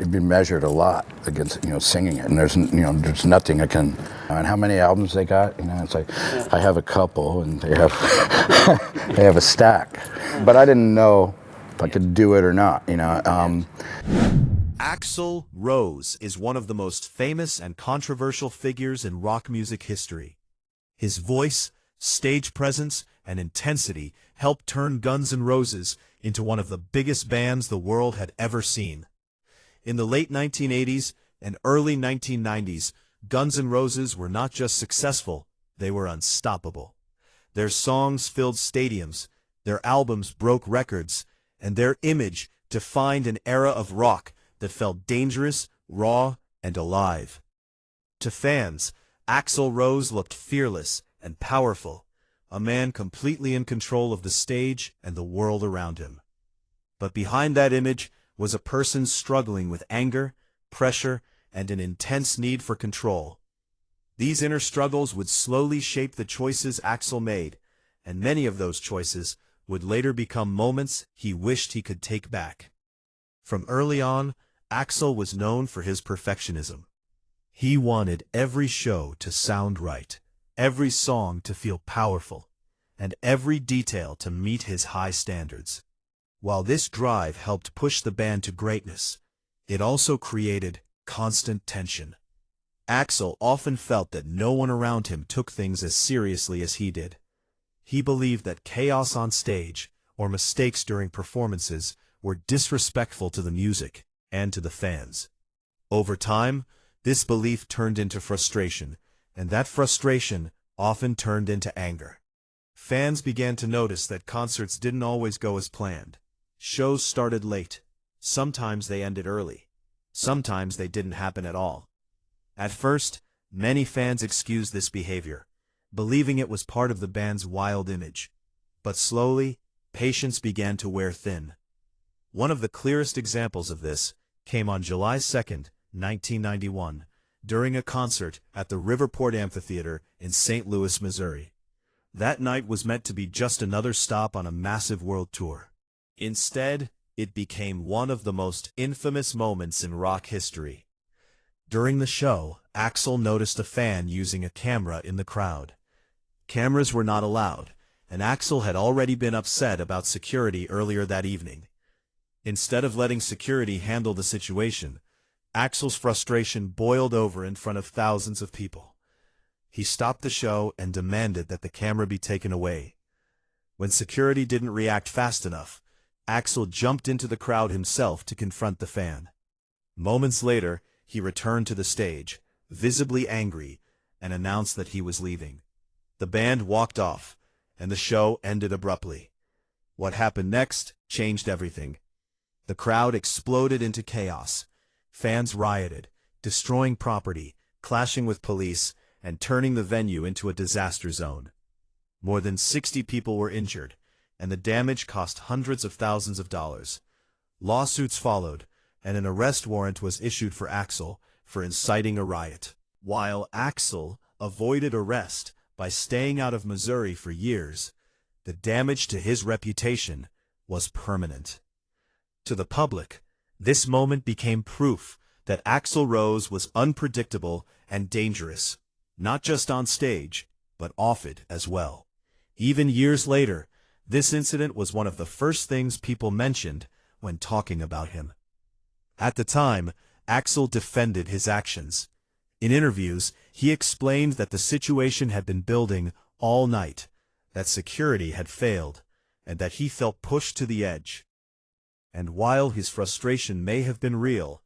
it'd be measured a lot against, singing it, and there's nothing I can. And how many albums they got? It's like I have a couple, and they have they have a stack, but I didn't know if I could do it or not. Axl Rose is one of the most famous and controversial figures in rock music history. His voice, stage presence, and intensity helped turn Guns N' Roses into one of the biggest bands the world had ever seen. In the late 1980s and early 1990s, Guns N' Roses were not just successful, they were unstoppable. Their songs filled stadiums, their albums broke records, and their image defined an era of rock that felt dangerous, raw, and alive. To fans, Axl Rose looked fearless and powerful, a man completely in control of the stage and the world around him. But behind that image was a person struggling with anger, pressure, and an intense need for control. These inner struggles would slowly shape the choices Axl made, and many of those choices would later become moments he wished he could take back. From early on, Axl was known for his perfectionism. He wanted every show to sound right, every song to feel powerful, and every detail to meet his high standards. While this drive helped push the band to greatness, it also created constant tension. Axl often felt that no one around him took things as seriously as he did. He believed that chaos on stage or mistakes during performances were disrespectful to the music and to the fans. Over time, this belief turned into frustration, and that frustration often turned into anger. Fans began to notice that concerts didn't always go as planned. Shows started late. Sometimes they ended early. Sometimes they didn't happen at all. At first, many fans excused this behavior, believing it was part of the band's wild image. But slowly, patience began to wear thin. One of the clearest examples of this came on July 2, 1991, during a concert at the Riverport Amphitheater in St. Louis, Missouri. That night was meant to be just another stop on a massive world tour. Instead, it became one of the most infamous moments in rock history. During the show, Axl noticed a fan using a camera in the crowd. Cameras were not allowed, and Axl had already been upset about security earlier that evening. Instead of letting security handle the situation, Axl's frustration boiled over in front of thousands of people. He stopped the show and demanded that the camera be taken away. When security didn't react fast enough, Axl jumped into the crowd himself to confront the fan. Moments later, he returned to the stage, visibly angry, and announced that he was leaving. The band walked off, and the show ended abruptly. What happened next changed everything. The crowd exploded into chaos. Fans rioted, destroying property, clashing with police, and turning the venue into a disaster zone. More than 60 people were injured, and the damage cost hundreds of thousands of dollars. Lawsuits followed, and an arrest warrant was issued for Axl for inciting a riot. While Axl avoided arrest by staying out of Missouri for years, the damage to his reputation was permanent. To the public, this moment became proof that Axl Rose was unpredictable and dangerous, not just on stage, but off it as well. Even years later, this incident was one of the first things people mentioned when talking about him. At the time, Axl defended his actions. In interviews, he explained that the situation had been building all night, that security had failed, and that he felt pushed to the edge. And while his frustration may have been real,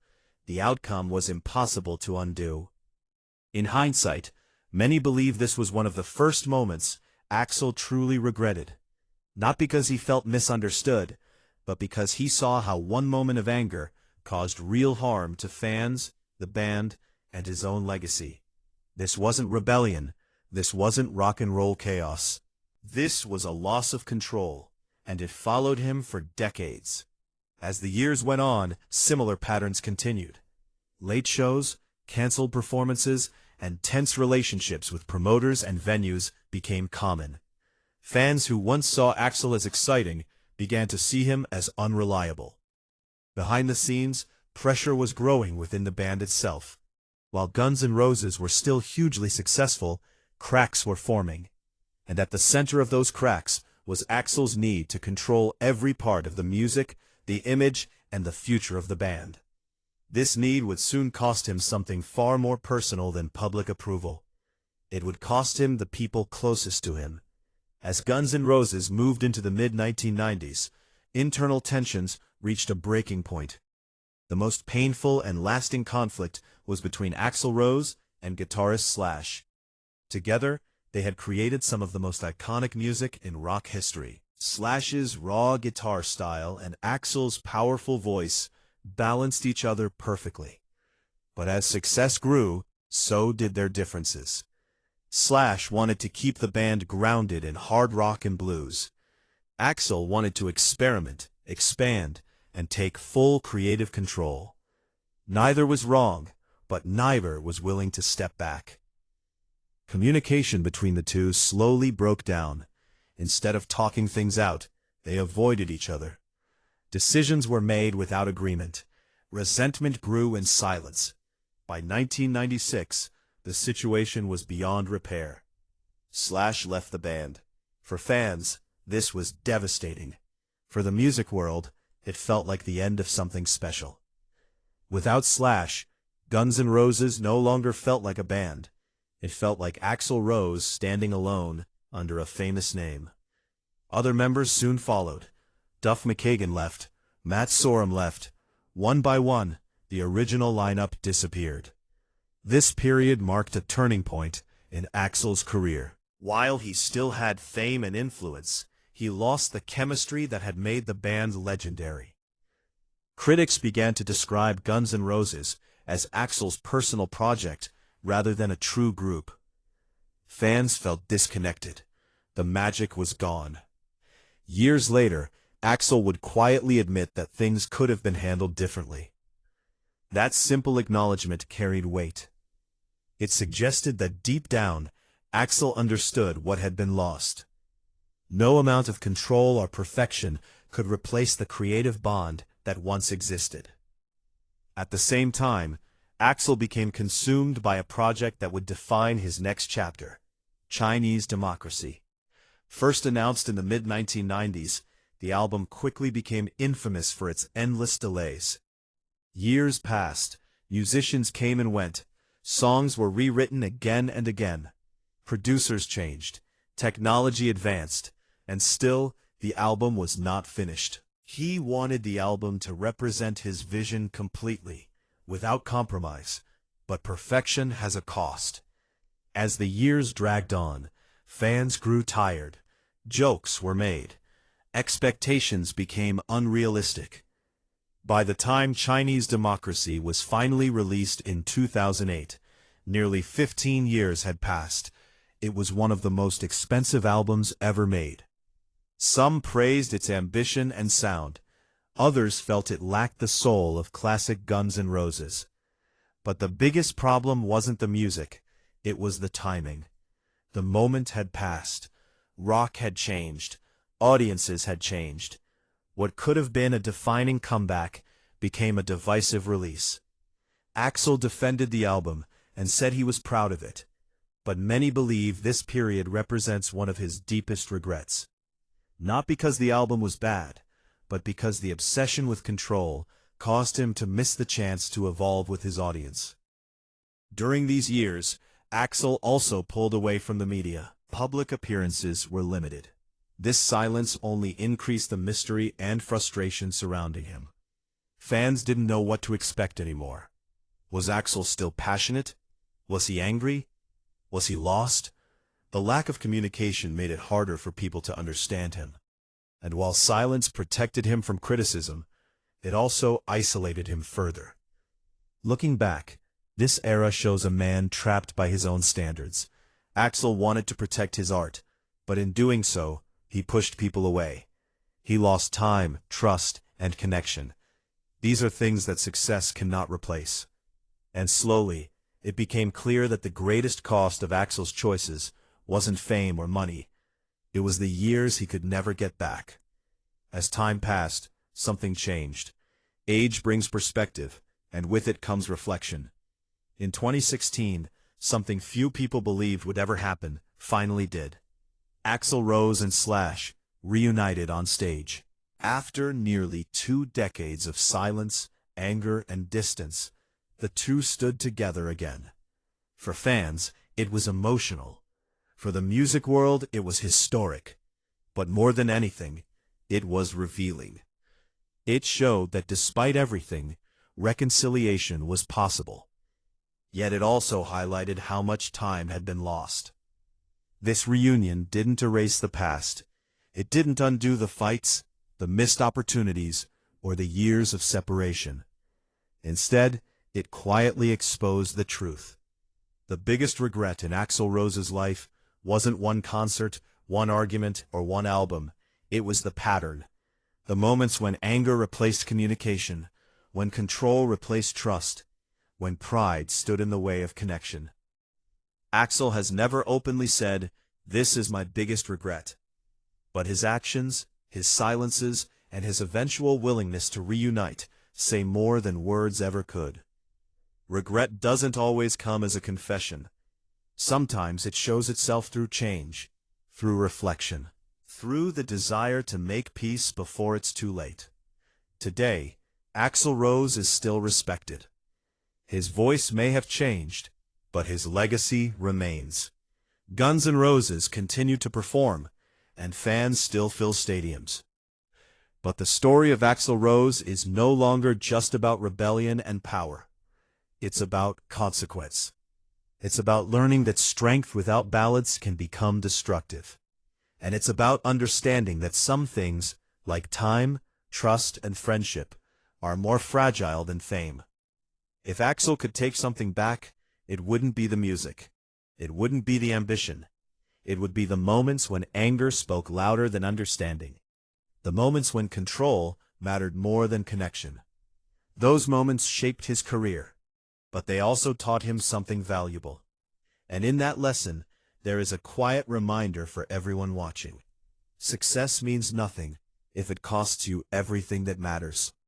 the outcome was impossible to undo. In hindsight, many believe this was one of the first moments Axl truly regretted. Not because he felt misunderstood, but because he saw how one moment of anger caused real harm to fans, the band, and his own legacy. This wasn't rebellion. This wasn't rock and roll chaos. This was a loss of control, and it followed him for decades. As the years went on, similar patterns continued. Late shows, canceled performances, and tense relationships with promoters and venues became common. Fans who once saw Axl as exciting began to see him as unreliable. Behind the scenes, pressure was growing within the band itself. While Guns N' Roses were still hugely successful, cracks were forming. And at the center of those cracks was Axl's need to control every part of the music, the image, and the future of the band. This need would soon cost him something far more personal than public approval. It would cost him the people closest to him. As Guns N' Roses moved into the mid-1990s, internal tensions reached a breaking point. The most painful and lasting conflict was between Axl Rose and guitarist Slash. Together, they had created some of the most iconic music in rock history. Slash's raw guitar style and Axl's powerful voice balanced each other perfectly. But as success grew, so did their differences. Slash wanted to keep the band grounded in hard rock and blues. Axl wanted to experiment, expand, and take full creative control. Neither was wrong, but neither was willing to step back. Communication between the two slowly broke down. Instead of talking things out, they avoided each other. Decisions were made without agreement. Resentment grew in silence. By 1996, the situation was beyond repair. Slash left the band. For fans, this was devastating. For the music world, it felt like the end of something special. Without Slash, Guns N' Roses no longer felt like a band. It felt like Axl Rose standing alone under a famous name. Other members soon followed. Duff McKagan left. Matt Sorum left. One by one, the original lineup disappeared. This period marked a turning point in Axl's career. While he still had fame and influence, he lost the chemistry that had made the band legendary. Critics began to describe Guns N' Roses as Axl's personal project rather than a true group. Fans felt disconnected. The magic was gone. Years later, Axl would quietly admit that things could have been handled differently. That simple acknowledgement carried weight. It suggested that deep down, Axl understood what had been lost. No amount of control or perfection could replace the creative bond that once existed. At the same time, Axl became consumed by a project that would define his next chapter: Chinese Democracy. First announced in the mid-1990s, the album quickly became infamous for its endless delays. Years passed, musicians came and went, songs were rewritten again and again. Producers changed, technology advanced, and still, the album was not finished. He wanted the album to represent his vision completely, without compromise, but perfection has a cost. As the years dragged on, fans grew tired, jokes were made, expectations became unrealistic. By the time Chinese Democracy was finally released in 2008, nearly 15 years had passed. It was one of the most expensive albums ever made. Some praised its ambition and sound. Others felt it lacked the soul of classic Guns N' Roses. But the biggest problem wasn't the music, it was the timing. The moment had passed. Rock had changed. Audiences had changed. What could have been a defining comeback became a divisive release. Axl defended the album and said he was proud of it. But many believe this period represents one of his deepest regrets. Not because the album was bad, but because the obsession with control caused him to miss the chance to evolve with his audience. During these years, Axl also pulled away from the media. Public appearances were limited. This silence only increased the mystery and frustration surrounding him. Fans didn't know what to expect anymore. Was Axl still passionate? Was he angry? Was he lost? The lack of communication made it harder for people to understand him. And while silence protected him from criticism, it also isolated him further. Looking back, this era shows a man trapped by his own standards. Axl wanted to protect his art, but in doing so, he pushed people away. He lost time, trust, and connection. These are things that success cannot replace. And slowly, it became clear that the greatest cost of Axl's choices wasn't fame or money. It was the years he could never get back. As time passed, something changed. Age brings perspective, and with it comes reflection. In 2016, something few people believed would ever happen finally did. Axl Rose and Slash reunited on stage. After nearly 2 decades of silence, anger, and distance, the two stood together again. For fans, it was emotional. For the music world, it was historic. But more than anything, it was revealing. It showed that despite everything, reconciliation was possible. Yet it also highlighted how much time had been lost. This reunion didn't erase the past. It didn't undo the fights, the missed opportunities, or the years of separation. Instead, it quietly exposed the truth. The biggest regret in Axl Rose's life wasn't one concert, one argument, or one album. It was the pattern. The moments when anger replaced communication, when control replaced trust, when pride stood in the way of connection. Axl has never openly said, "This is my biggest regret." But his actions, his silences, and his eventual willingness to reunite say more than words ever could. Regret doesn't always come as a confession. Sometimes it shows itself through change, through reflection, through the desire to make peace before it's too late. Today, Axl Rose is still respected. His voice may have changed, but his legacy remains. Guns N' Roses continue to perform, and fans still fill stadiums. But the story of Axl Rose is no longer just about rebellion and power. It's about consequence. It's about learning that strength without balance can become destructive. And it's about understanding that some things, like time, trust, and friendship, are more fragile than fame. If Axl could take something back, it wouldn't be the music. It wouldn't be the ambition. It would be the moments when anger spoke louder than understanding. The moments when control mattered more than connection. Those moments shaped his career, but they also taught him something valuable. And in that lesson, there is a quiet reminder for everyone watching. Success means nothing if it costs you everything that matters.